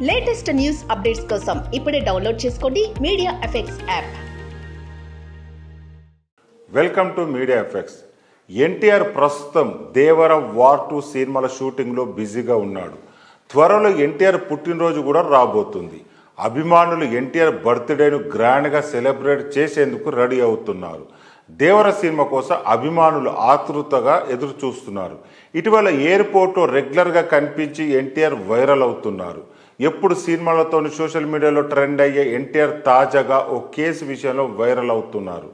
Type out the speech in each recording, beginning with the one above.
Latest news updates కోసం ఇప్పుడే download చేసుకోండి media effects app. Welcome to media effects. NTR ప్రస్తుతం దేవర వార్ 2 సినిమాల షూటింగ్లో బిజీగా ఉన్నాడు. త్వరలో ఎన్టీఆర్ పుట్టినరోజు కూడా రాబోతుంది. అభిమానులు ఎన్టీఆర్ బర్త్డేను గ్రాండ్గా సెలబ్రేట్ చేసేందుకు రెడీ అవుతున్నారు. దేవర సినిమా కోసం అభిమానులు ఆతృతగా ఎదురు చూస్తున్నారు. ఇటీవల ఎయిర్పోర్ట్లో రెగ్యులర్గా కనిపించి ఎన్టీఆర్ వైరల్ అవుతున్నారు. ఎప్పుడు సినిమాలతో సోషల్ మీడియాలో ట్రెండ్ అయ్యే ఎన్టీఆర్ తాజాగా ఓ కేసు విషయంలో వైరల్ అవుతున్నారు.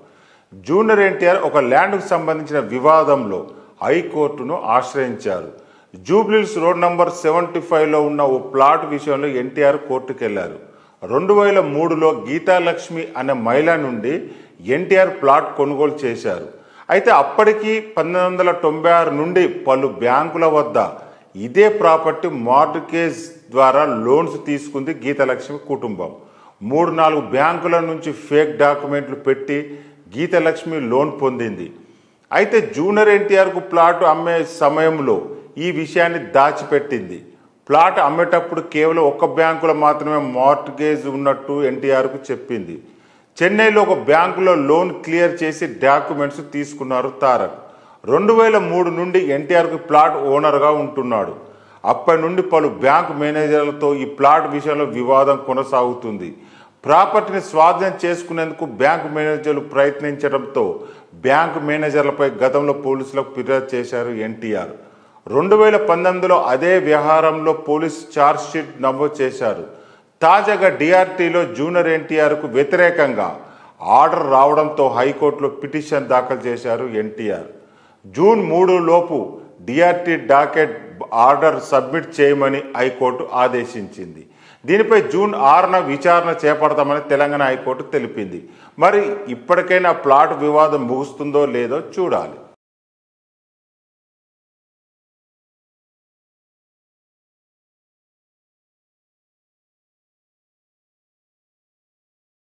జూనియర్ ఎన్టీఆర్ ఒక ల్యాండ్కు సంబంధించిన వివాదంలో హైకోర్టును ఆశ్రయించారు. జూబ్లీహిల్స్ రోడ్ నంబర్ 75లో ఉన్న ఓ ప్లాట్ విషయంలో ఎన్టీఆర్ కోర్టుకెళ్లారు. 2003లో గీతాలక్ష్మి అనే మహిళ నుండి ఎన్టీఆర్ ప్లాట్ కొనుగోలు చేశారు. అయితే అప్పటికి 1996 నుండి పలు బ్యాంకుల వద్ద ఇదే ప్రాపర్టీ మార్ట్గేజ్ ద్వారా లోన్స్ తీసుకుంది గీతాలక్ష్మి కుటుంబం. 3-4 బ్యాంకుల నుంచి ఫేక్ డాక్యుమెంట్లు పెట్టి గీతాలక్ష్మి లోన్ పొందింది. అయితే జూనియర్ ఎన్టీఆర్కు ప్లాట్ అమ్మే సమయంలో ఈ విషయాన్ని దాచిపెట్టింది. ప్లాట్ అమ్మేటప్పుడు కేవలం ఒక్క బ్యాంకులో మాత్రమే మార్ట్గేజ్ ఉన్నట్టు ఎన్టీఆర్కు చెప్పింది. చెన్నైలో ఒక బ్యాంకులో లోన్ క్లియర్ చేసి డాక్యుమెంట్స్ తీసుకున్నారు తారక్. 2003 నుండి ఎన్టీఆర్కు ప్లాట్ ఓనర్గా ఉంటున్నాడు. అప్పటి నుండి పలు బ్యాంకు మేనేజర్లతో ఈ ప్లాట్ విషయంలో వివాదం కొనసాగుతుంది. ప్రాపర్టీని స్వాధీనం చేసుకునేందుకు బ్యాంకు మేనేజర్లు ప్రయత్నించడంతో బ్యాంకు మేనేజర్లపై గతంలో పోలీసులకు ఫిర్యాదు చేశారు ఎన్టీఆర్. 2019లో అదే వ్యవహారంలో పోలీసు ఛార్జ్షీట్ నమోదు చేశారు. తాజాగా డిఆర్టీలో జూనియర్ ఎన్టీఆర్కు వ్యతిరేకంగా ఆర్డర్ రావడంతో హైకోర్టులో పిటిషన్ దాఖలు చేశారు ఎన్టీఆర్. జూన్ 3 లోపు డిఆర్టీ డాకెట్ ఆర్డర్ సబ్మిట్ చేయమని హైకోర్టు ఆదేశించింది. దీనిపై జూన్ 6న విచారణ చేపడతామని తెలంగాణ హైకోర్టు తెలిపింది. మరి ఇప్పటికైనా ప్లాట్ వివాదం ముగుస్తుందో లేదో చూడాలి.